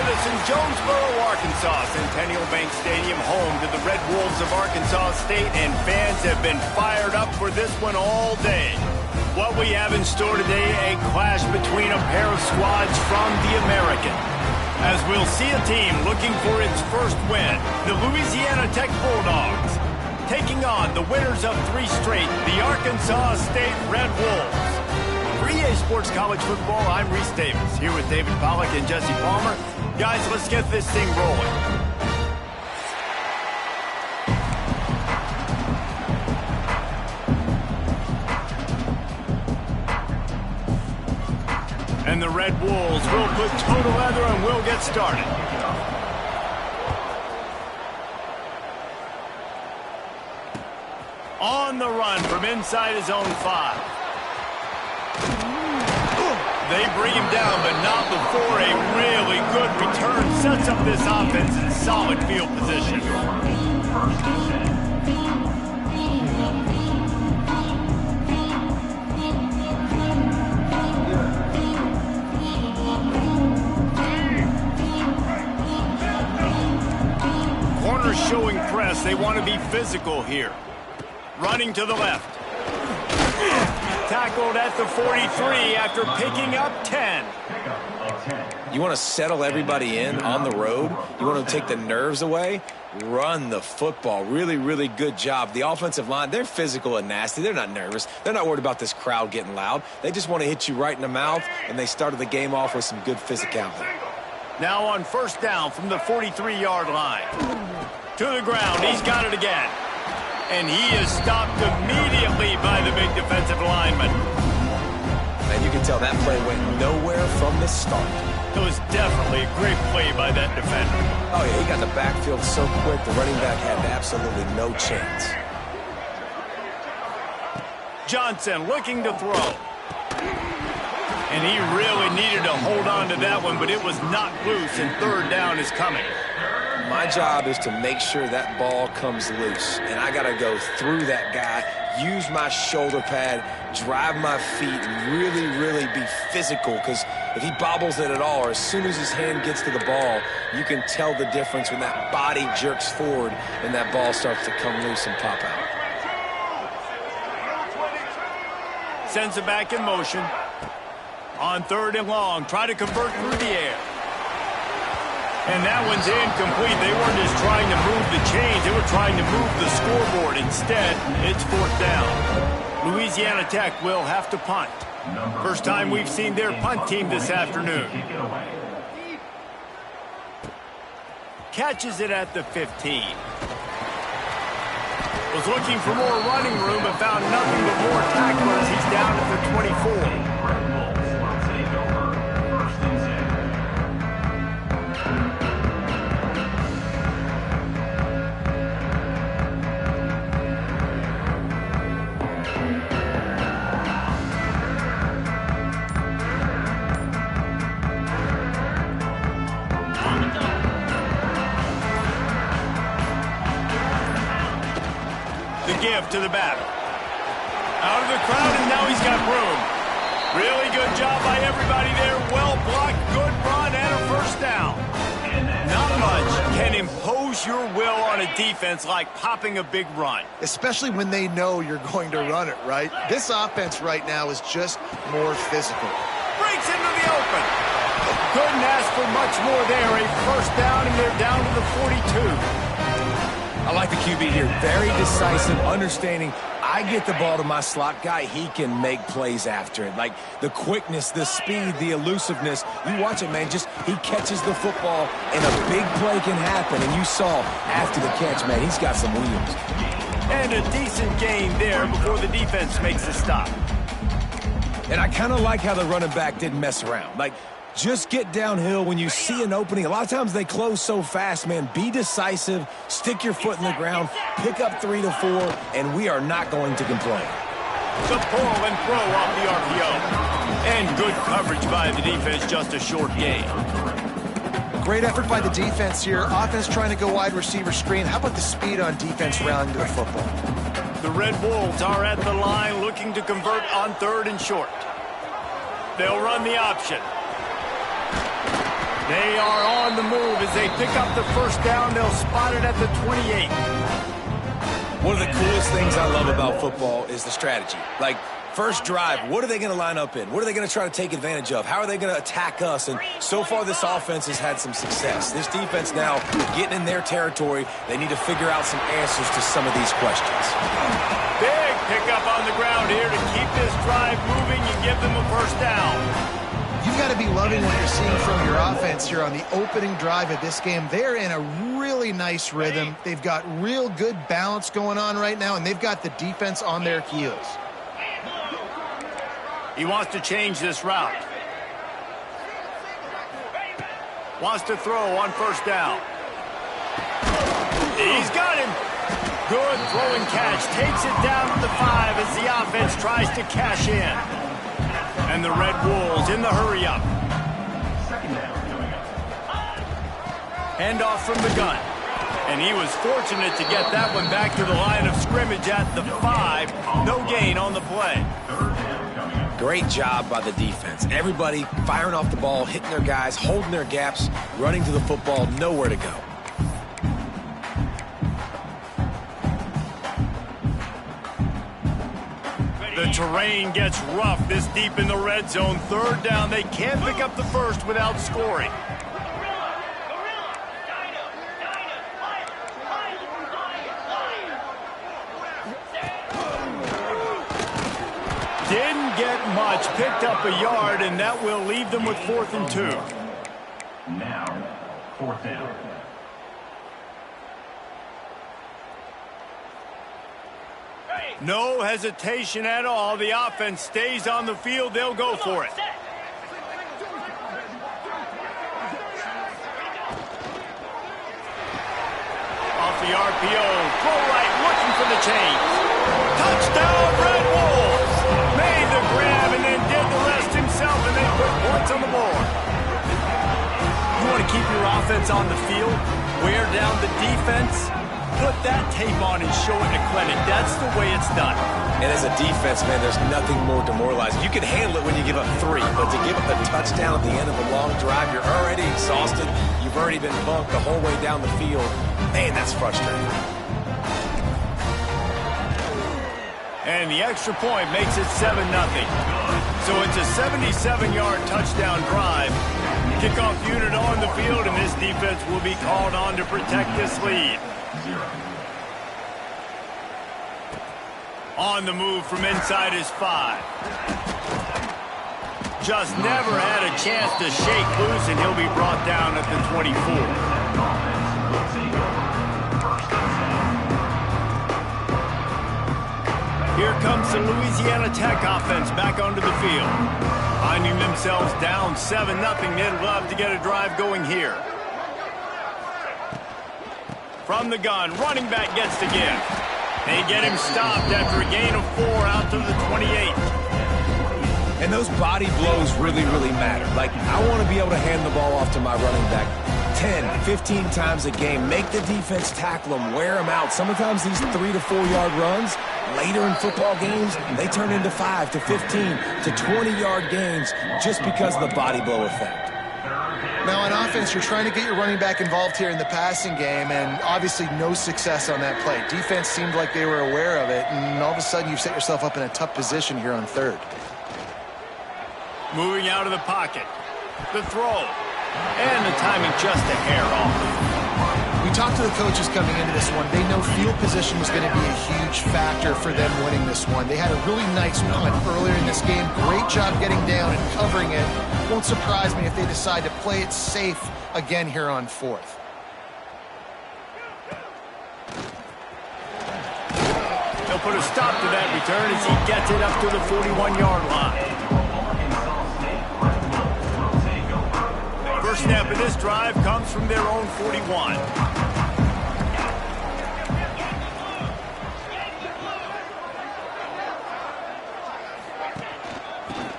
with us in Jonesboro, Arkansas. Centennial Bank Stadium, home to the Red Wolves of Arkansas State, and fans have been fired up for this one all day. What we have in store today, a clash between a pair of squads from the American. As we'll see a team looking for its first win, the Louisiana Tech Bulldogs, taking on the winners of 3 straight, the Arkansas State Red Wolves. For EA Sports College Football, I'm Reese Davis, here with David Pollack and Jesse Palmer. Guys, let's get this thing rolling. And the Red Wolves will put toe to leather and we'll get started. On the run from inside his own 5. They bring him down, but not before a really good return sets up this offense in solid field position. Corners showing press. They want to be physical here. Running to the left. Tackled at the 43 after picking up 10. You want to settle everybody in on the road? You want to take the nerves away? Run the football. Really, really good job. The offensive line, they're physical and nasty. They're not nervous. They're not worried about this crowd getting loud. They just want to hit you right in the mouth, and they started the game off with some good physicality. Now on first down from the 43-yard line. To the ground. He's got it again. And he is stopped immediately by the big defensive lineman. And you can tell that play went nowhere from the start. It was definitely a great play by that defender. Oh, yeah, he got the backfield so quick, the running back had absolutely no chance. Johnson looking to throw. And he really needed to hold on to that one, but it was knocked loose, and third down is coming. My job is to make sure that ball comes loose, and I got to go through that guy, use my shoulder pad, drive my feet, and really, really be physical, because if he bobbles it at all, or as soon as his hand gets to the ball, you can tell the difference when that body jerks forward and that ball starts to come loose and pop out. Sends it back in motion. On third and long, try to convert through the air. And that one's incomplete. They weren't just trying to move the chains. They were trying to move the scoreboard. Instead, it's fourth down. Louisiana Tech will have to punt. First time we've seen their punt team this afternoon. Catches it at the 15. Was looking for more running room and found nothing but more tacklers. He's down at the 24. Give to the back. Out of the crowd, and now he's got room. Really good job by everybody there. Well blocked, good run, and a first down. Not much can impose your will on a defense like popping a big run. Especially when they know you're going to run it, right? This offense right now is just more physical. Breaks into the open. Couldn't ask for much more there. A first down, and they're down to the 42. I like the QB here. Very decisive, understanding I get the ball to my slot guy, he can make plays after it. Like the quickness, the speed, the elusiveness. You watch it, man. Just he catches the football, and a big play can happen. And you saw after the catch, man, he's got some wheels. And a decent gain there before the defense makes a stop. And I kind of like how the running back didn't mess around. Like, just get downhill when you see an opening. A lot of times they close so fast, man. Be decisive, stick your foot in the ground, pick up 3 to 4, and we are not going to complain. The pull and throw off the RPO. And good coverage by the defense, just a short gain. Great effort by the defense here. Offense trying to go wide receiver screen. How about the speed on defense rallying to the football? The Red Wolves are at the line looking to convert on 3rd and short. They'll run the option. They are on the move as they pick up the first down. They'll spot it at the 28. One of the coolest things I love about football is the strategy. Like, first drive, what are they going to line up in? What are they going to try to take advantage of? How are they going to attack us? And so far, this offense has had some success. This defense now getting in their territory. They need to figure out some answers to some of these questions. Big pickup on the ground here to keep this drive moving and give them a first down. You've got to be loving what you're seeing from your offense here on the opening drive of this game. They're in a really nice rhythm. They've got real good balance going on right now, and they've got the defense on their heels. He wants to change this route. Wants to throw on first down. He's got him. Good throwing catch. Takes it down to the 5 as the offense tries to cash in. And the Red Wolves in the hurry-up. Handoff from the gun. And he was fortunate to get that one back to the line of scrimmage at the 5. No gain on the play. Great job by the defense. Everybody firing off the ball, hitting their guys, holding their gaps, running to the football, nowhere to go. The terrain gets rough this deep in the red zone. Third down, they can't pick up the first without scoring. Didn't get much, picked up a yard, and that will leave them with 4th and 2. Now, 4th down. No hesitation at all. The offense stays on the field. They'll go for it. Off the RPO. Throw right, looking for the change. Touchdown, Red Wolves. Made the grab and then did the rest himself, and they put points on the board. You want to keep your offense on the field? Wear down the defense? Put that tape on and show it in a clinic. That's the way it's done. And as a defense, man, there's nothing more demoralizing. You can handle it when you give up 3, but to give up a touchdown at the end of a long drive, you're already exhausted. You've already been bumped the whole way down the field. Man, that's frustrating. And the extra point makes it 7-0. So it's a 77-yard touchdown drive. Kickoff unit on the field, and this defense will be called on to protect this lead. On the move from inside his 5. Just never had a chance to shake loose, and he'll be brought down at the 24. Here comes the Louisiana Tech offense back onto the field. Finding themselves down 7-0, they'd love to get a drive going here. From the gun, running back gets the give. They get him stopped after a gain of 4 out to the 28. And those body blows really, really matter. Like, I want to be able to hand the ball off to my running back 10, 15 times a game. Make the defense tackle them, wear them out. Sometimes these 3 to 4 yard runs, later in football games, they turn into 5 to 15 to 20-yard gains just because of the body blow effect. Now, on offense, you're trying to get your running back involved here in the passing game, and obviously no success on that play. Defense seemed like they were aware of it, and all of a sudden you've set yourself up in a tough position here on 3rd. Moving out of the pocket. The throw. And the timing just a hair off. We talked to the coaches coming into this one. They know field position was going to be a huge factor for them winning this one. They had a really nice punt earlier in this game. Great job getting down and covering it. Won't surprise me if they decide to play it safe again here on 4th. They'll put a stop to that return as he gets it up to the 41-yard line. First snap of this drive comes from their own 41.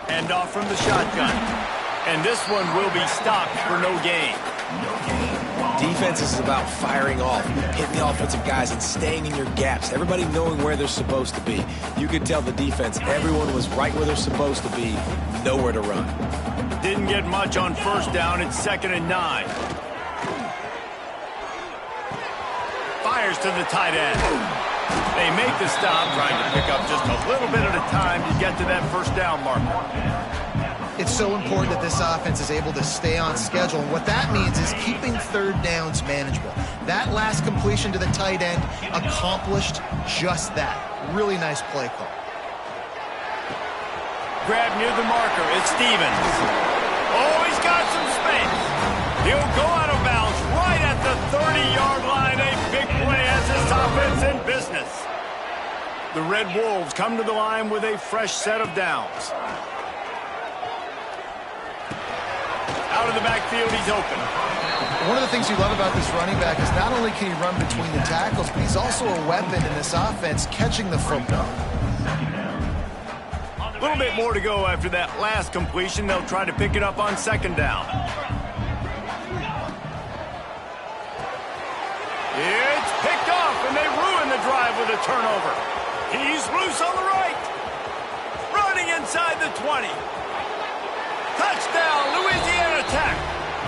Hand off from the shotgun. And this one will be stopped for no gain. Defense is about firing off, hitting the offensive guys, and staying in your gaps. Everybody knowing where they're supposed to be. You could tell the defense, everyone was right where they're supposed to be, nowhere to run. Didn't get much on first down. It's 2nd and 9. Fires to the tight end. They make the stop, trying to pick up just a little bit at a time to get to that first down marker. It's so important that this offense is able to stay on schedule. And what that means is keeping third downs manageable. That last completion to the tight end accomplished just that. Really nice play call. Grab near the marker. It's Stevens. Oh, he's got some space. He'll go out of bounds right at the 30-yard line. A big play as this offense in business. The Red Wolves come to the line with a fresh set of downs. Out of the backfield, he's open. One of the things you love about this running back is not only can he run between the tackles, but he's also a weapon in this offense catching the football. A little bit more to go after that last completion. They'll try to pick it up on 2nd down. It's picked off, and they ruin the drive with a turnover. He's loose on the right. Running inside the 20. Touchdown, Louisiana Tech.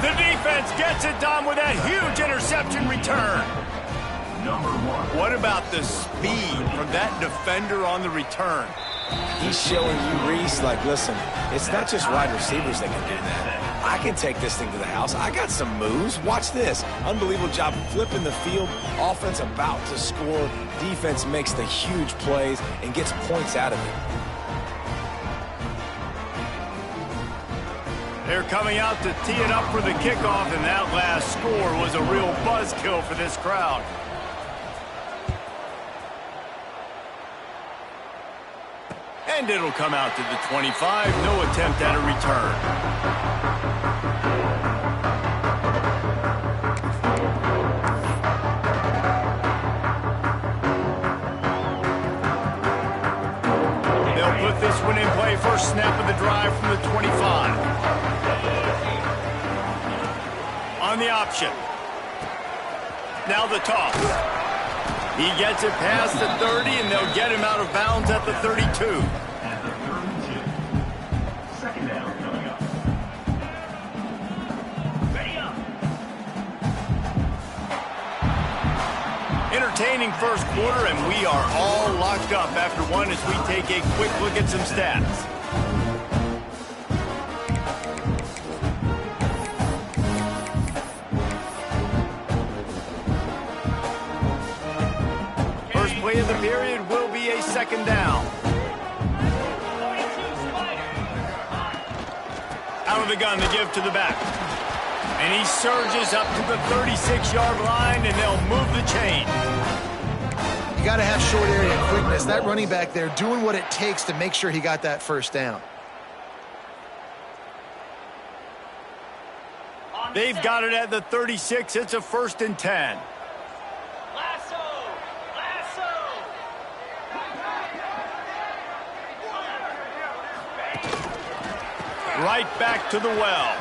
The defense gets it done with that huge interception return. What about the speed from that defender on the return? He's showing you, Reese, like, listen, it's not just wide receivers that can do that. I can take this thing to the house. I got some moves. Watch this. Unbelievable job flipping the field. Offense about to score. Defense makes the huge plays and gets points out of it. They're coming out to tee it up for the kickoff, and that last score was a real buzzkill for this crowd. And it'll come out to the 25. No attempt at a return. They'll put this one in play. First snap of the drive from the 25. On the option. Now the toss. He gets it past the 30, and they'll get him out of bounds at the 32. At the 32. 2nd down coming up. Ready up. Entertaining first quarter, and we are all locked up after one as we take a quick look at some stats. Play of the period will be a 2nd down. Out of the gun to give to the back. And he surges up to the 36-yard line, and they'll move the chain. You got to have short area quickness. That running back there doing what it takes to make sure he got that first down. They've got it at the 36. It's a 1st and 10. Right back to the well.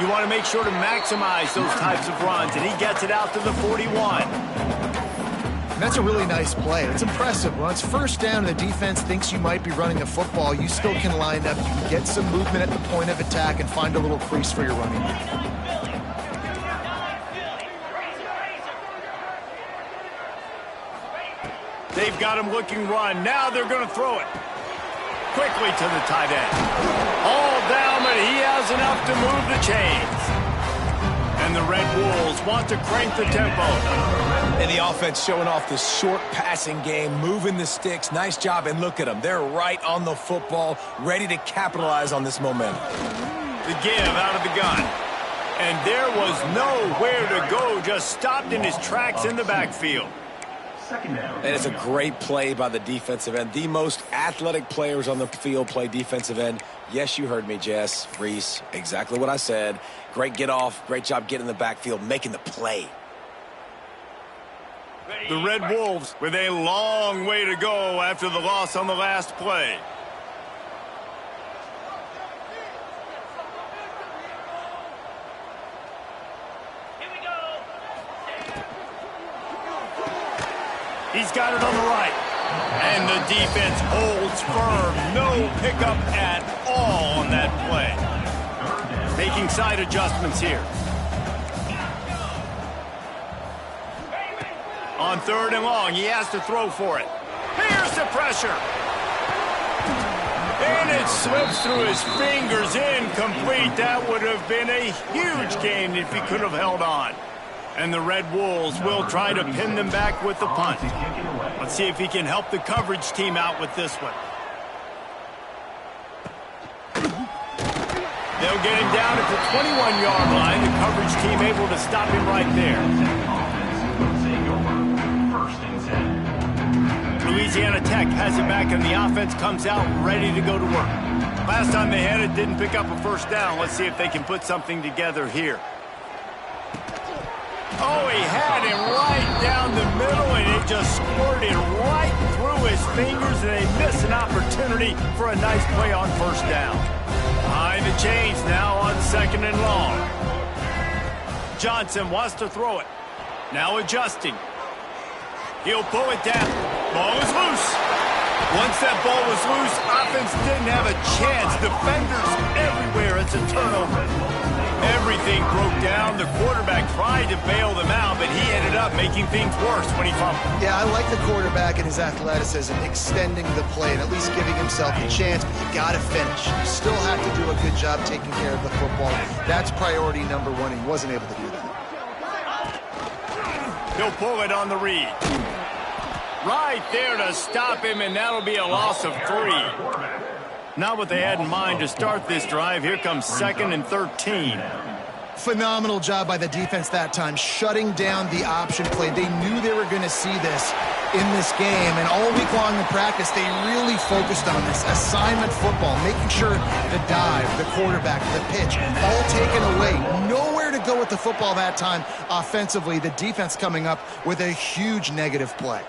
You want to make sure to maximize those types of runs, and he gets it out to the 41. And that's a really nice play. It's impressive. When it's first down and the defense thinks you might be running the football, you still can line up. You can get some movement at the point of attack and find a little crease for your running back. They've got him looking run. Now they're going to throw it. Quickly to the tight end. All down, but he has enough to move the chains. And the Red Wolves want to crank the tempo. And the offense showing off the short passing game, moving the sticks. Nice job, and look at them. They're right on the football, ready to capitalize on this momentum. The give out of the gun. And there was nowhere to go, just stopped in his tracks in the backfield. And it's a great play by the defensive end. The most athletic players on the field play defensive end. Yes, you heard me, Jess, Reese. Exactly what I said. Great get off. Great job getting in the backfield, making the play. The Red Wolves with a long way to go after the loss on the last play. He's got it on the right. And the defense holds firm. No pickup at all on that play. Making side adjustments here. On 3rd and long, he has to throw for it. Here's the pressure. And it slips through his fingers, incomplete. That would have been a huge gain if he could have held on. And the Red Wolves will try to pin them back with the punt. Let's see if he can help the coverage team out with this one. They'll get him down at the 21-yard line. The coverage team able to stop him right there. Louisiana Tech has it back, and the offense comes out ready to go to work. Last time they had it, didn't pick up a first down. Let's see if they can put something together here. Oh, he had him right down the middle, and it just squirted right through his fingers, and they missed an opportunity for a nice play on first down. Behind the chains now on 2nd and long. Johnson wants to throw it. Now adjusting. He'll pull it down. Ball is loose. Once that ball was loose, offense didn't have a chance. Defenders everywhere. It's a turnover. Everything broke down. The quarterback tried to bail them out, but he ended up making things worse when he fumbled. Yeah, I like the quarterback and his athleticism, extending the play and at least giving himself a chance, but you got to finish. You still have to do a good job taking care of the football. That's priority number 1. He wasn't able to do that. He'll pull it on the read. Right there to stop him, and that'll be a loss of 3. Not what they had in mind to start this drive. Here comes 2nd and 13. Phenomenal job by the defense that time, shutting down the option play. They knew they were going to see this in this game, and all week long in practice, they really focused on this assignment football, making sure the dive, the quarterback, the pitch, all taken away. Nowhere to go with the football that time offensively. The defense coming up with a huge negative play.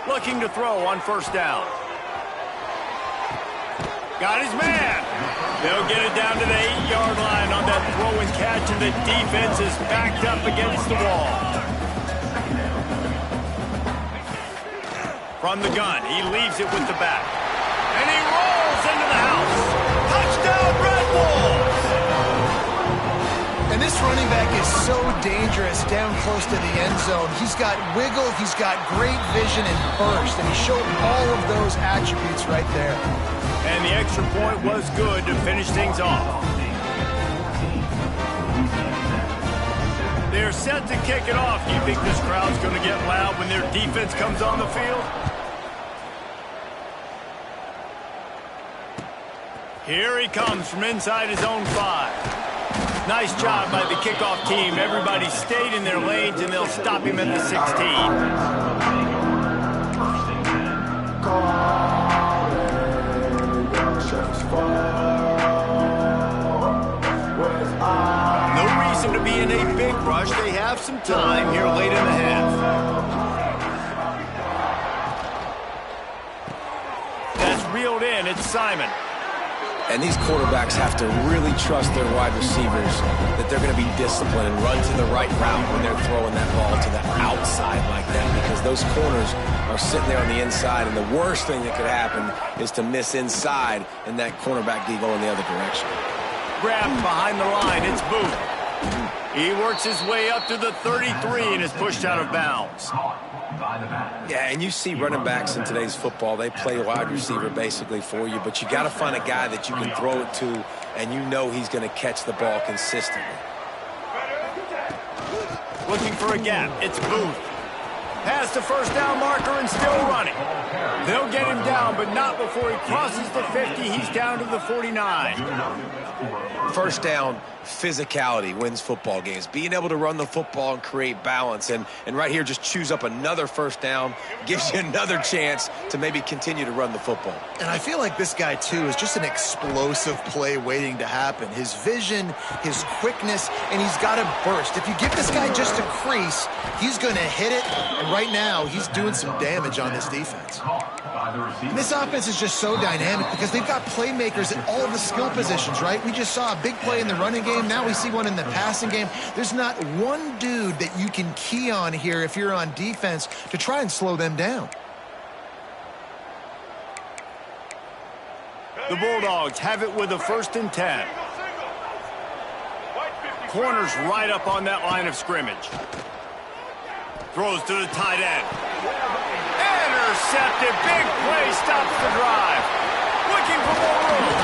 Looking to throw on first down. Got his man. They'll get it down to the 8-yard line on that throw and catch, and the defense is backed up against the wall. From the gun, he leaves it with the back. And he rolls into the house. Touchdown, Red Wolves! And this running back is so dangerous down close to the end zone. He's got wiggle, he's got great vision and burst, and he showed all of those attributes right there. And the extra point was good to finish things off. They're set to kick it off. Do you think this crowd's going to get loud when their defense comes on the field? Here he comes from inside his own 5. Nice job by the kickoff team. Everybody stayed in their lanes, and they'll stop him at the 16. No reason to be in a big rush. They have some time here late in the half. That's reeled in. It's Simon. And these quarterbacks have to really trust their wide receivers that they're going to be disciplined and run to the right route when they're throwing that ball to the outside like that, because those corners are sitting there on the inside, and the worst thing that could happen is to miss inside and that cornerback be going the other direction. Grabbed behind the line. It's Booth. He works his way up to the 33 and is pushed out of bounds. Yeah, and you see running backs in today's football, they play wide receiver basically for you, but you got to find a guy that you can throw it to, and you know he's going to catch the ball consistently. Looking for a gap. It's Booth. Past the first down marker and still running. They'll get him down, but not before he crosses the 50. He's down to the 49. First down, physicality wins football games. Being able to run the football and create balance. And right here, just choose up another first down, gives you another chance to maybe continue to run the football. And I feel like this guy, too, is just an explosive play waiting to happen. His vision, his quickness, and he's got a burst. If you give this guy just a crease, he's going to hit it, and right now, he's doing some damage on this defense. And this offense is just so dynamic because they've got playmakers at all of the skill positions, right? We just saw a big play in the running game. Now we see one in the passing game. There's not one dude that you can key on here if you're on defense to try and slow them down. The Bulldogs have it with a 1st and 10. Corners right up on that line of scrimmage. Throws to the tight end. Intercepted. Big play stops the drive. Looking for more room.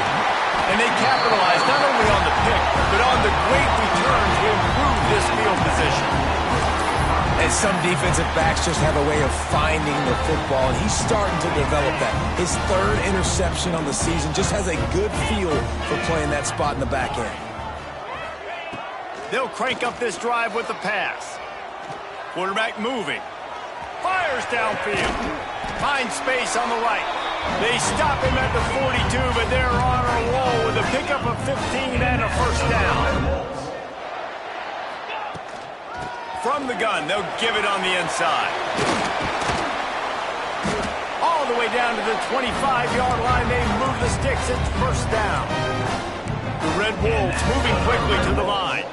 And they capitalize not only on the pick, but on the great return to improve this field position. And some defensive backs just have a way of finding the football, and he's starting to develop that. His 3rd interception on the season just has a good feel for playing that spot in the back end. They'll crank up this drive with the pass. Quarterback moving. Fires downfield. Finds space on the right. They stop him at the 42, but they're on a roll with a pickup of 15 and a 1st down. From the gun, they'll give it on the inside. All the way down to the 25-yard line. They move the sticks. It's 1st down. The Red Wolves moving quickly to the line.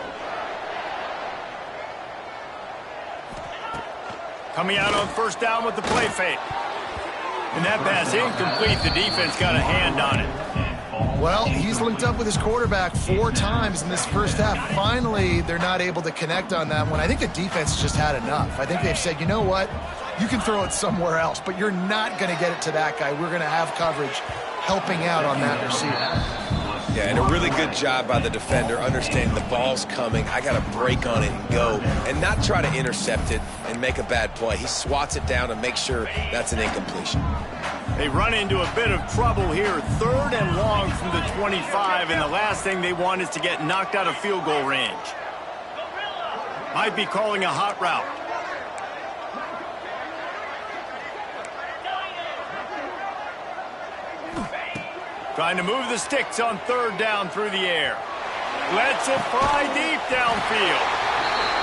Coming out on 1st down with the play fake. And that pass incomplete. The defense got a hand on it. Well, he's linked up with his quarterback 4 times in this 1st half. Finally, they're not able to connect on that one. I think the defense just had enough. I think they've said, you know what? You can throw it somewhere else, but you're not going to get it to that guy. We're going to have coverage helping out on that receiver. Yeah, and a really good job by the defender understanding the ball's coming. I got to break on it and go and not try to intercept it and make a bad play. He swats it down and makes sure that's an incompletion. They run into a bit of trouble here. 3rd and long from the 25, and the last thing they want is to get knocked out of field goal range. Might be calling a hot route. Trying to move the sticks on 3rd down through the air. Lets it fly deep downfield.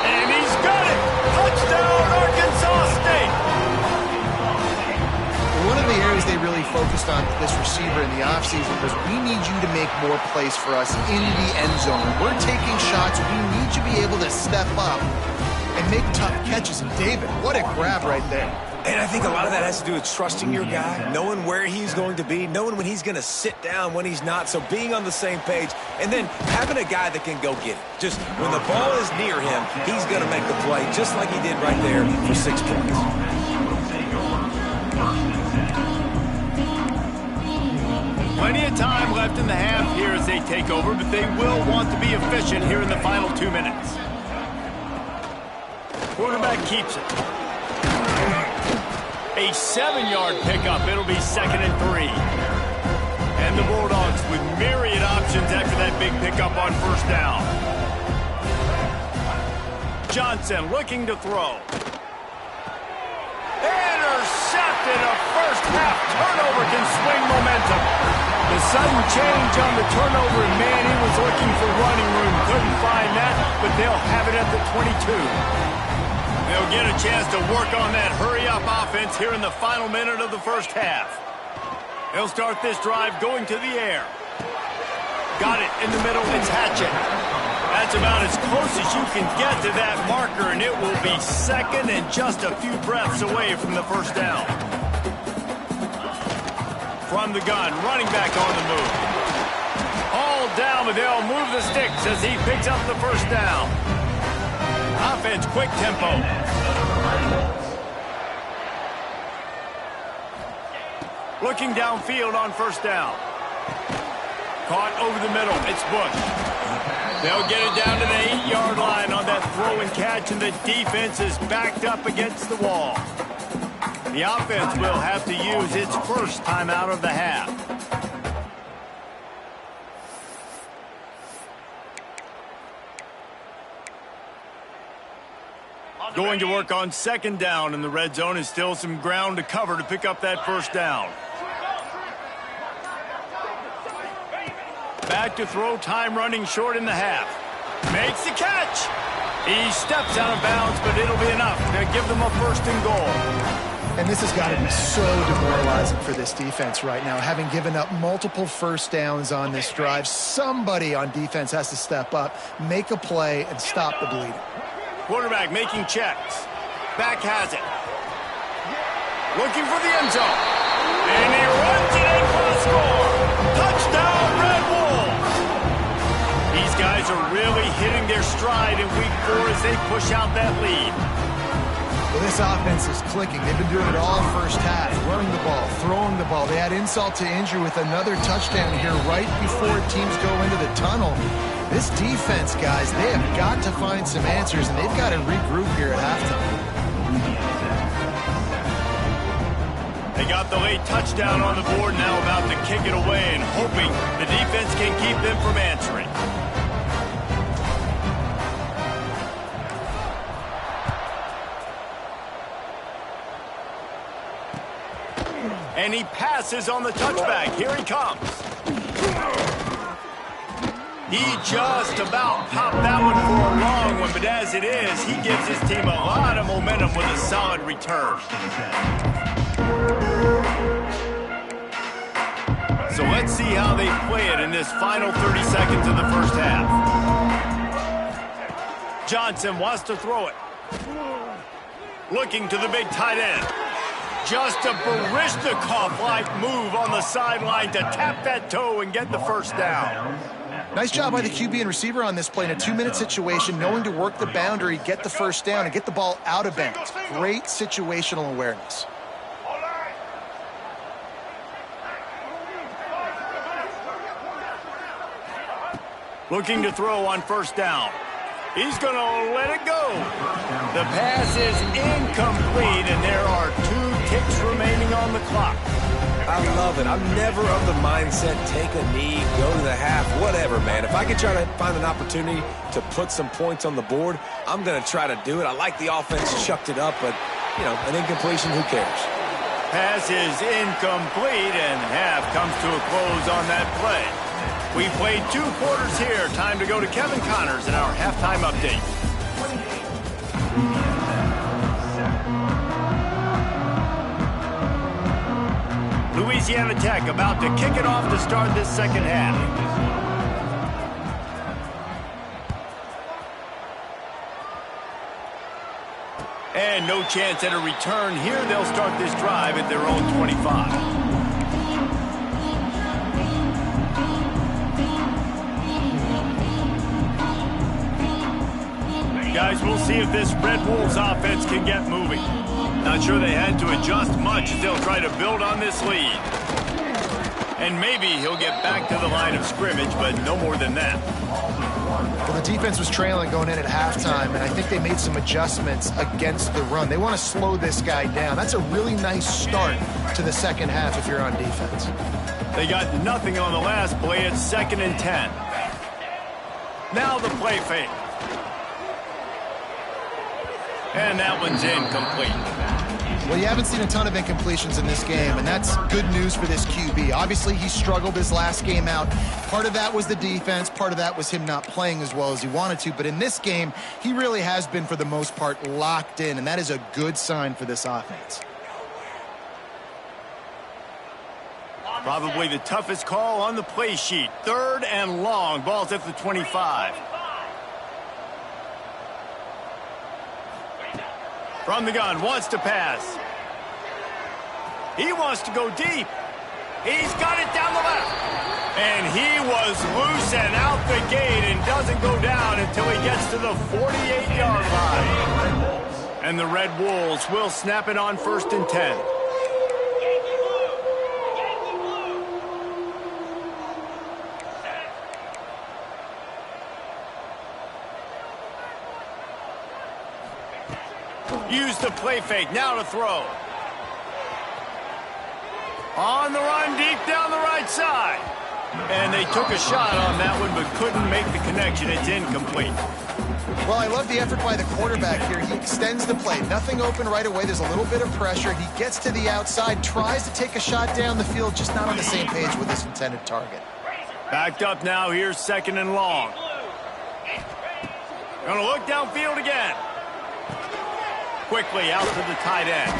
And he's got it! Touchdown, Arkansas State! One of the areas they really focused on this receiver in the offseason was we need you to make more plays for us in the end zone. We're taking shots. We need you to be able to step up and make tough catches. And David, what a grab right there. And I think a lot of that has to do with trusting your guy, knowing where he's going to be, knowing when he's going to sit down, when he's not, so being on the same page, and then having a guy that can go get it. Just when the ball is near him, he's going to make the play, just like he did right there for 6 points. Plenty of time left in the half here as they take over, but they will want to be efficient here in the final 2 minutes. Quarterback keeps it. A 7-yard pickup. It'll be 2nd and 3. And the Bulldogs with myriad options after that big pickup on 1st down. Johnson looking to throw. Intercepted. A 1st half turnover can swing momentum. The sudden change on the turnover, and man, he was looking for running room. Couldn't find that, but they'll have it at the 22. They'll get a chance to work on that hurry-up offense here in the final minute of the 1st half. They'll start this drive going to the air. Got it in the middle. It's Hatchett. That's about as close as you can get to that marker, and it will be 2nd and just a few breaths away from the 1st down. From the gun, running back on the move. All down, but they'll move the sticks as he picks up the 1st down. Offense, quick tempo. Looking downfield on 1st down. Caught over the middle. It's Bush. They'll get it down to the 8-yard line on that throw and catch, and the defense is backed up against the wall. The offense will have to use its 1st timeout of the half. Going to work on 2nd down in the red zone, and still some ground to cover to pick up that 1st down. Back to throw, time running short in the half. Makes the catch. He steps out of bounds, but it'll be enough to give them a 1st and goal. And this has got to be so demoralizing for this defense right now. Having given up multiple 1st downs on this drive, somebody on defense has to step up, make a play, and stop the bleeding. Quarterback making checks. Back has it. Looking for the end zone. And he runs it in for the score. Touchdown, Red Wolves! These guys are really hitting their stride in Week 4 as they push out that lead. Well, this offense is clicking. They've been doing it all first half, running the ball, throwing the ball. They had insult to injury with another touchdown here right before teams go into the tunnel. This defense, guys, they have got to find some answers, and they've got to regroup here at halftime. They got the late touchdown on the board, now about to kick it away and hoping the defense can keep them from answering. And he passes on the touchback. Here he comes. He just about popped that one for a long one, but as it is, he gives his team a lot of momentum with a solid return. So let's see how they play it in this final 30 seconds of the first half. Johnson wants to throw it. Looking to the big tight end. Just a Baryshnikov-like move on the sideline to tap that toe and get the 1st down. Nice job by the QB and receiver on this play in a 2-minute situation, knowing to work the boundary, get the 1st down, and get the ball out of bounds. Great situational awareness. Looking to throw on 1st down. He's going to let it go. The pass is incomplete, and there are 2 ticks remaining on the clock. I love it. I'm never of the mindset, take a knee, go to the half, whatever, man. If I can try to find an opportunity to put some points on the board, I'm going to try to do it. I like the offense chucked it up, but, you know, an incompletion, who cares? Pass is incomplete, and half comes to a close on that play. We played 2 quarters here. Time to go to Kevin Connors in our halftime update. Louisiana Tech about to kick it off to start this 2nd half. And no chance at a return here. They'll start this drive at their own 25. Guys, we'll see if this Red Wolves offense can get moving. Not sure they had to adjust much as they'll try to build on this lead. And maybe he'll get back to the line of scrimmage, but no more than that. Well, the defense was trailing going in at halftime, and I think they made some adjustments against the run. They want to slow this guy down. That's a really nice start to the 2nd half if you're on defense. They got nothing on the last play. It's 2nd and 10. Now the play fake. And that one's incomplete. Well, you haven't seen a ton of incompletions in this game, and that's good news for this QB. Obviously, he struggled his last game out. Part of that was the defense. Part of that was him not playing as well as he wanted to. But in this game, he really has been, for the most part, locked in, and that is a good sign for this offense. Probably the toughest call on the play sheet. 3rd and long. Ball's at the 25. From the gun, wants to pass. He wants to go deep. He's got it down the left. And he was loose and out the gate and doesn't go down until he gets to the 48-yard line. And the Red Wolves will snap it on 1st and 10. Use the play fake, now to throw. On the run, deep down the right side. And they took a shot on that one, but couldn't make the connection. It's incomplete. Well, I love the effort by the quarterback here. He extends the play. Nothing open right away. There's a little bit of pressure. He gets to the outside, tries to take a shot down the field, just not on the same page with his intended target. Backed up now. Here's 2nd and long. Gonna look downfield again. Quickly out to the tight end.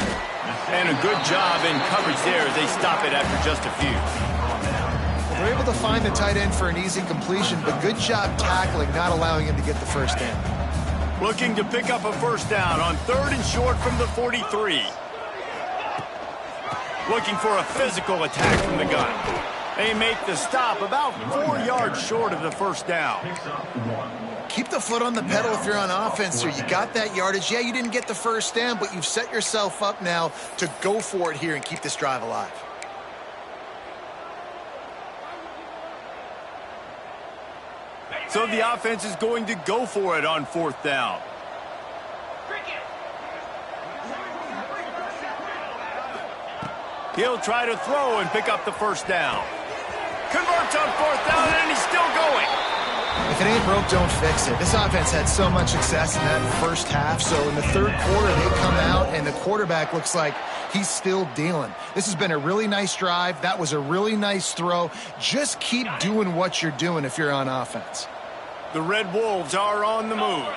And a good job in coverage there as they stop it after just a few. Well, they're able to find the tight end for an easy completion, but good job tackling, not allowing him to get the first down. Looking to pick up a first down on 3rd and short from the 43. Looking for a physical attack from the gun. They make the stop about 4 yards short of the first down. Keep the foot on the pedal if you're on offense here. You got that yardage. Yeah, you didn't get the first down, but you've set yourself up now to go for it here and keep this drive alive. So the offense is going to go for it on 4th down. He'll try to throw and pick up the first down. Converts on 4th down, and he's still going. If it ain't broke, don't fix it. This offense had so much success in that first half, so in the 3rd quarter, they come out, and the quarterback looks like he's still dealing. This has been a really nice drive. That was a really nice throw. Just keep doing what you're doing if you're on offense. The Red Wolves are on the move.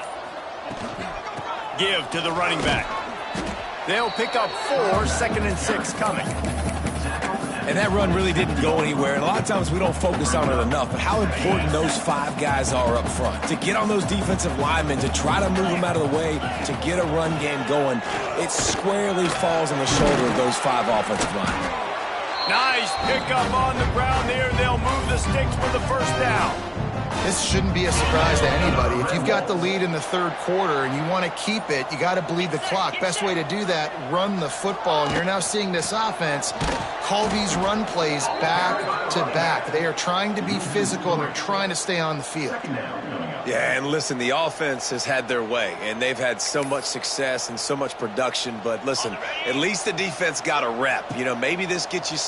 Give to the running back. They'll pick up 4, 2nd and 6 coming. And that run really didn't go anywhere. And a lot of times we don't focus on it enough, but how important those 5 guys are up front. To get on those defensive linemen, to try to move them out of the way, to get a run game going, it squarely falls on the shoulder of those 5 offensive linemen. Nice pickup on the ground there. They'll move the sticks for the first down. This shouldn't be a surprise to anybody. If you've got the lead in the 3rd quarter and you want to keep it, you got to bleed the clock. Best way to do that, run the football. And you're now seeing this offense call these run plays back to back. They are trying to be physical, and they're trying to stay on the field. Yeah, and listen, the offense has had their way, and they've had so much success and so much production. But listen, at least the defense got a rep. You know, maybe this gets you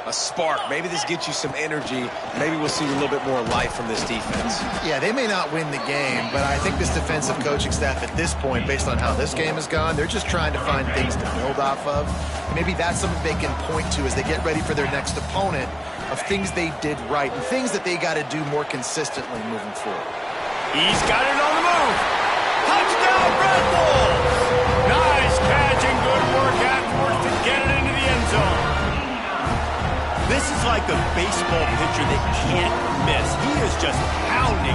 a spark. Maybe this gets you some energy. Maybe we'll see a little bit more life from this defense. Yeah, they may not win the game, but I think this defensive coaching staff at this point, based on how this game has gone, they're just trying to find things to build off of. Maybe that's something they can point to as they get ready for their next opponent, of things they did right and things that they got to do more consistently moving forward. He's got it on the move. Touchdown, Red Wolves! Nice catch and good work afterwards to get it into the end zone. This is like a baseball pitcher that can't miss. He is just pounding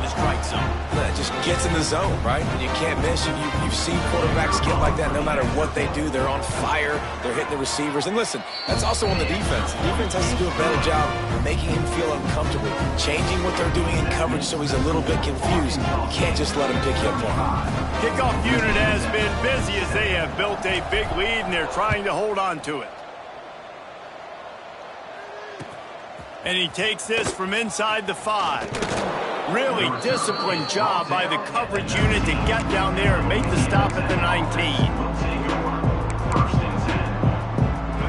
the strike zone. It just gets in the zone, right? And you can't miss. You've seen quarterbacks get like that no matter what they do. They're on fire. They're hitting the receivers. And listen, that's also on the defense. The defense has to do a better job making him feel uncomfortable, changing what they're doing in coverage so he's a little bit confused. You can't just let him pick you apart. Kickoff unit has been busy as they have built a big lead, and they're trying to hold on to it. And he takes this from inside the 5. Really disciplined job by the coverage unit to get down there and make the stop at the 19.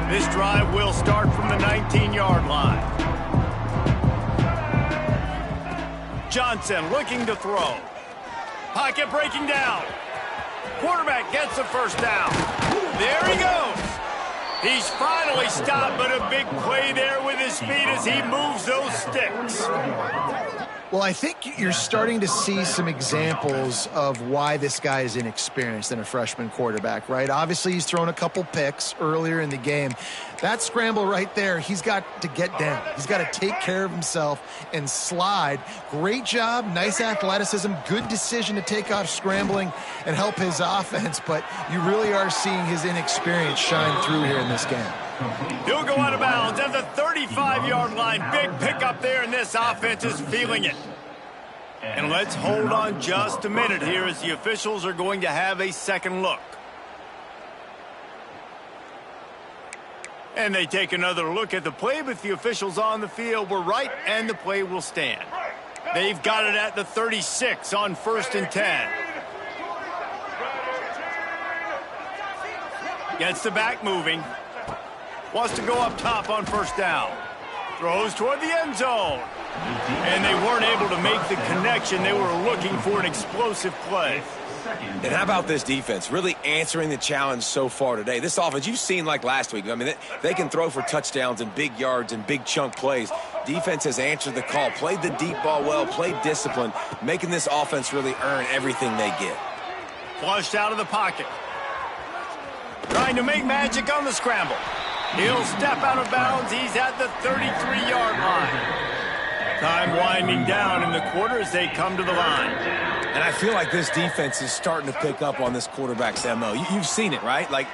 This drive will start from the 19-yard line. Johnson looking to throw. Pocket breaking down. Quarterback gets the first down. There he goes. He's finally stopped, but a big play there with his feet as he moves those sticks. Well, I think you're starting to see some examples of why this guy is inexperienced in a freshman quarterback, right? Obviously, he's thrown a couple picks earlier in the game. That scramble right there, he's got to get down. He's got to take care of himself and slide. Great job, nice athleticism, good decision to take off scrambling and help his offense, but you really are seeing his inexperience shine through here in this game. He'll go out of bounds at the 35-yard line. Big pickup there, and this offense is feeling it. And let's hold on just a minute here as the officials are going to have a second look. And they take another look at the play, but the officials on the field were right, and the play will stand. They've got it at the 36 on 1st and 10. Gets the back moving. Wants to go up top on first down. Throws toward the end zone. And they weren't able to make the connection. They were looking for an explosive play. And how about this defense really answering the challenge so far today? This offense, you've seen like last week. I mean, they can throw for touchdowns and big yards and big chunk plays. Defense has answered the call, played the deep ball well, played discipline, making this offense really earn everything they get. Flushed out of the pocket. Trying to make magic on the scramble. He'll step out of bounds. He's at the 33-yard line. Time winding down in the quarter as they come to the line. And I feel like this defense is starting to pick up on this quarterback's MO. You've seen it, right? Like,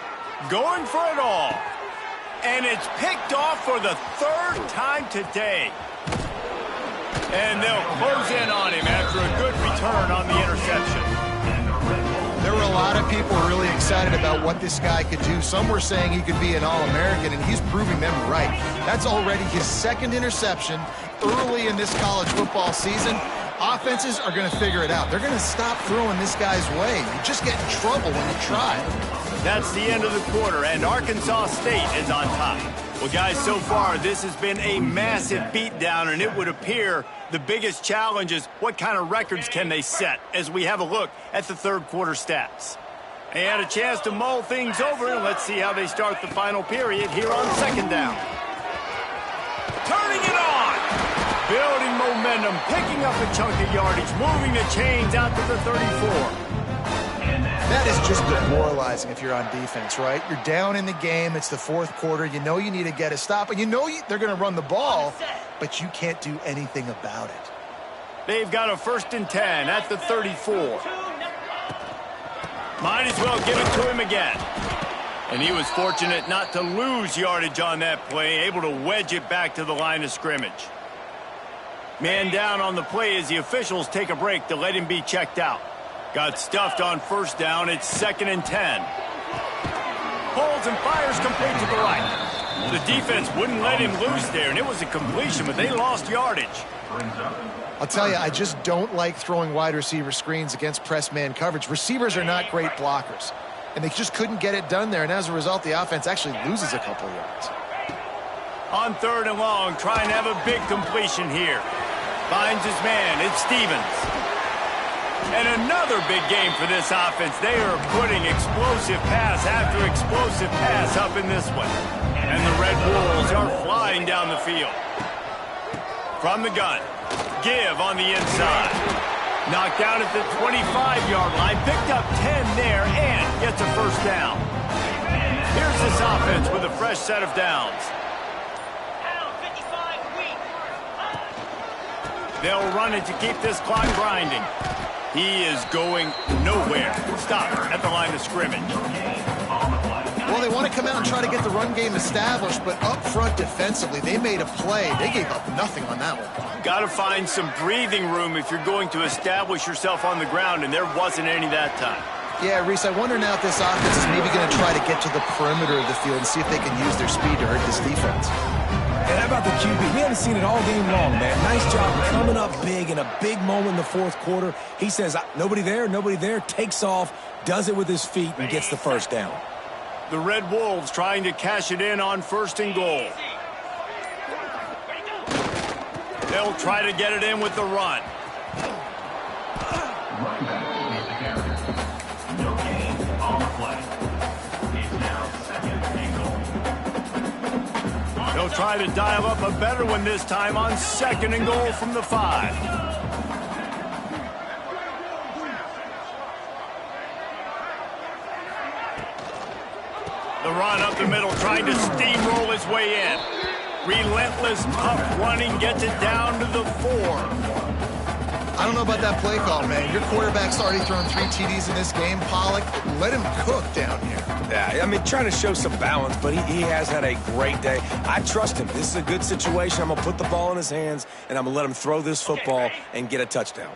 going for it all. And it's picked off for the third time today. And they'll close in on him after a good return on the interception. There were a lot of people really excited about what this guy could do. Some were saying he could be an All-American, and he's proving them right. That's already his second interception early in this college football season. Offenses are going to figure it out. They're going to stop throwing this guy's way. You just get in trouble when you try. That's the end of the quarter, and Arkansas State is on top. Well, guys, so far, this has been a massive beatdown, and it would appear the biggest challenge is what kind of records can they set as we have a look at the third quarter stats. They had a chance to mull things over, and let's see how they start the final period here on second down. Turning it on! Building momentum, picking up a chunk of yardage, moving the chains out to the 34. That is just demoralizing if you're on defense, right? You're down in the game. It's the fourth quarter. You know you need to get a stop, and you know they're going to run the ball, but you can't do anything about it. They've got a 1st and 10 at the 34. Might as well give it to him again. And he was fortunate not to lose yardage on that play, able to wedge it back to the line of scrimmage. Man down on the play as the officials take a break to let him be checked out. Got stuffed on 1st down. It's 2nd and 10. Pulls and fires complete to the right. The defense wouldn't let him loose there, and it was a completion, but they lost yardage. I'll tell you, I just don't like throwing wide receiver screens against press man coverage. Receivers are not great blockers, and they just couldn't get it done there, and as a result, the offense actually loses a couple yards. On 3rd and long, trying to have a big completion here. Finds his man. It's Stevens. And another big game for this offense. They are putting explosive pass after explosive pass up in this one. And the Red Wolves are flying down the field. From the gun, Give on the inside. Knocked down at the 25-yard line. Picked up 10 there and gets a 1st down. Here's this offense with a fresh set of downs. They'll run it to keep this clock grinding. He is going nowhere. Stop at the line of scrimmage. Well, they want to come out and try to get the run game established, but up front defensively, they made a play. They gave up nothing on that one. Got to find some breathing room if you're going to establish yourself on the ground, and there wasn't any that time. Yeah, Reese, I wonder now if this offense is maybe going to try to get to the perimeter of the field and see if they can use their speed to hurt this defense. And how about the QB? We haven't seen it all game long, man. Nice job coming up big in a big moment in the fourth quarter. He says, nobody there, takes off, does it with his feet, and gets the 1st down. The Red Wolves trying to cash it in on 1st and goal. They'll try to get it in with the run. No gain on the play. It's now 2nd and goal. They'll try to dial up a better one this time on 2nd and goal from the 5. The run up the middle, trying to steamroll his way in. Relentless, tough running, gets it down to the 4. I don't know about that play call, man. Your quarterback's already thrown 3 TDs in this game. Pollock, let him cook down here. Yeah, I mean, trying to show some balance, but he has had a great day. I trust him. This is a good situation. I'm going to put the ball in his hands, and I'm going to let him throw this football and get a touchdown.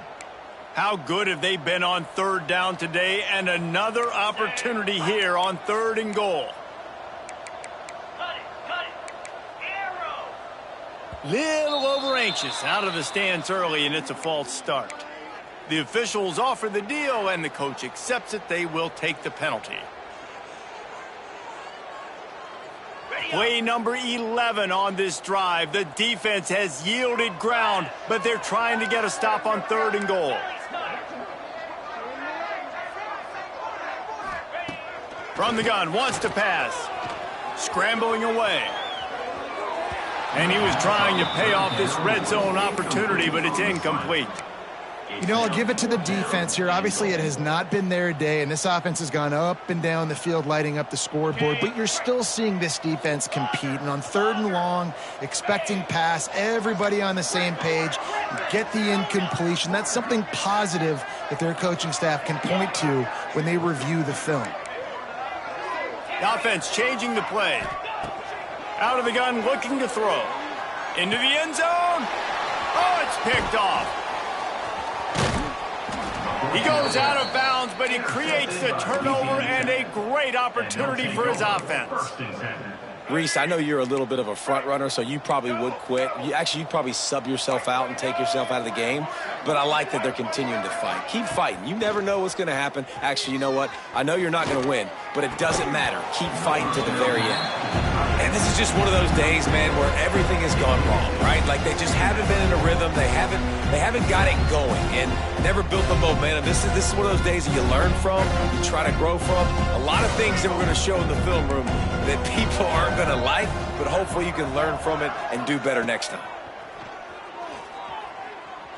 How good have they been on 3rd down today? And another opportunity here on 3rd and goal. Little over anxious out of the stance early, and it's a false start. The officials offer the deal, and the coach accepts it. They will take the penalty. Play number 11 on this drive. The defense has yielded ground, but they're trying to get a stop on 3rd and goal. From the gun, wants to pass. Scrambling away. And he was trying to pay off this red zone opportunity, but it's incomplete. You know, I'll give it to the defense here. Obviously, it has not been their day, and this offense has gone up and down the field, lighting up the scoreboard, but you're still seeing this defense compete. And on 3rd and long, expecting pass, everybody on the same page, get the incompletion. That's something positive that their coaching staff can point to when they review the film. The offense changing the play. Out of the gun, looking to throw. Into the end zone. Oh, it's picked off. He goes out of bounds, but he creates the turnover and a great opportunity for his offense. Reese, I know you're a little bit of a front runner, so you probably would quit. You'd probably sub yourself out and take yourself out of the game. But I like that they're continuing to fight. Keep fighting. You never know what's going to happen. Actually, you know what? I know you're not going to win, but it doesn't matter. Keep fighting to the very end. And this is just one of those days, man, where everything has gone wrong, right? Like they just haven't been in a rhythm. They haven't got it going and never built the momentum. This is one of those days that you learn from, you try to grow from. A lot of things that we're going to show in the film room that people aren't going to like, but hopefully you can learn from it and do better next time.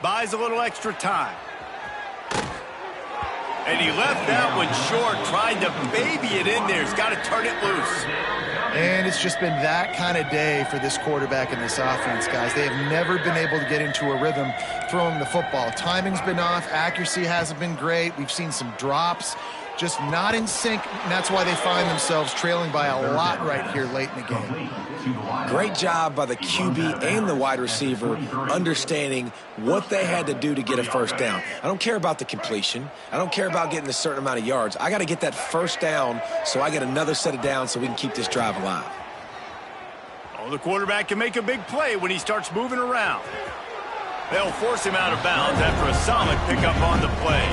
Buys a little extra time. And he left that one short, tried to baby it in there. He's got to turn it loose. And it's just been that kind of day for this quarterback and this offense, guys. They have never been able to get into a rhythm throwing the football. Timing's been off. Accuracy hasn't been great. We've seen some drops. Just not in sync, and that's why they find themselves trailing by a lot right here late in the game. Great job by the QB and the wide receiver understanding what they had to do to get a first down. I don't care about the completion. I don't care about getting a certain amount of yards. I got to get that first down so I get another set of downs so we can keep this drive alive. Oh, the quarterback can make a big play when he starts moving around. They'll force him out of bounds after a solid pickup on the play.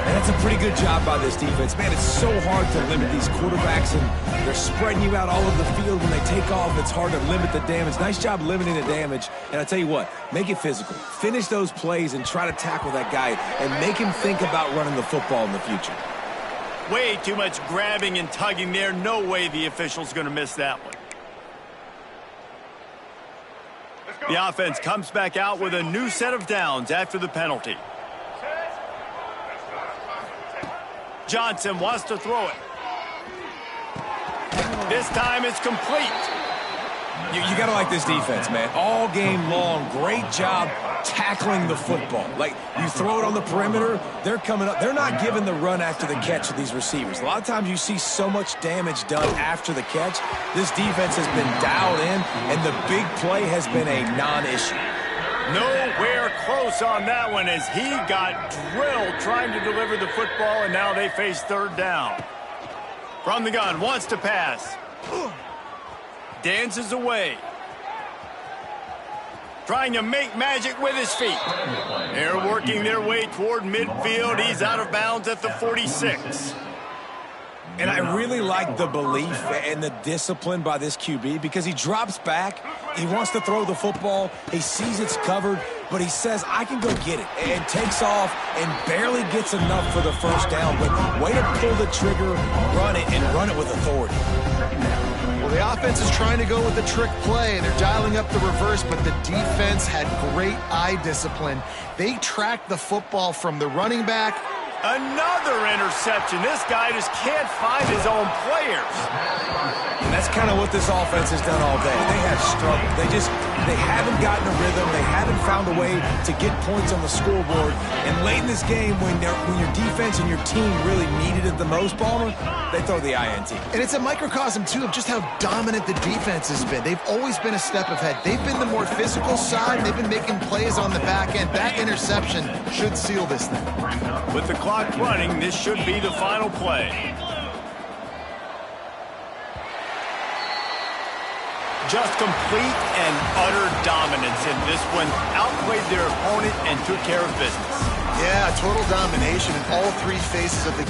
And that's a pretty good job by this defense. Man, it's so hard to limit these quarterbacks, and they're spreading you out all over the field. When they take off, it's hard to limit the damage. Nice job limiting the damage. And I tell you what, make it physical. Finish those plays and try to tackle that guy and make him think about running the football in the future. Way too much grabbing and tugging there. No way the official's going to miss that one. The offense comes back out with a new set of downs after the penalty. Johnson wants to throw it. This time it's complete. You got to like this defense, man. All game long, great job tackling the football. Like, you throw it on the perimeter, they're coming up. They're not giving the run after the catch to these receivers. A lot of times you see so much damage done after the catch. This defense has been dialed in, and the big play has been a non-issue. Nowhere close on that one as he got drilled trying to deliver the football, and now they face 3rd down. From the gun, wants to pass. Dances away. Trying to make magic with his feet. They're working their way toward midfield. He's out of bounds at the 46. And I really like the belief and the discipline by this QB because he drops back, he wants to throw the football, he sees it's covered, but he says, I can go get it, and takes off and barely gets enough for the first down. But way to pull the trigger, run it, and run it with authority. Well, the offense is trying to go with the trick play. They're dialing up the reverse, but the defense had great eye discipline. They tracked the football from the running back. Another interception. This guy just can't find his own players. And that's kind of what this offense has done all day. They have struggled. They haven't gotten a rhythm. They haven't found a way to get points on the scoreboard. And late in this game, when your defense and your team really needed it the most, Balmer, they throw the INT. And it's a microcosm, too, of just how dominant the defense has been. They've always been a step ahead. They've been the more physical side. They've been making plays on the back end. That interception should seal this thing. With the clock running, this should be the final play. Just complete and utter dominance in this one. Outplayed their opponent and took care of business. Yeah, total domination in all 3 phases of the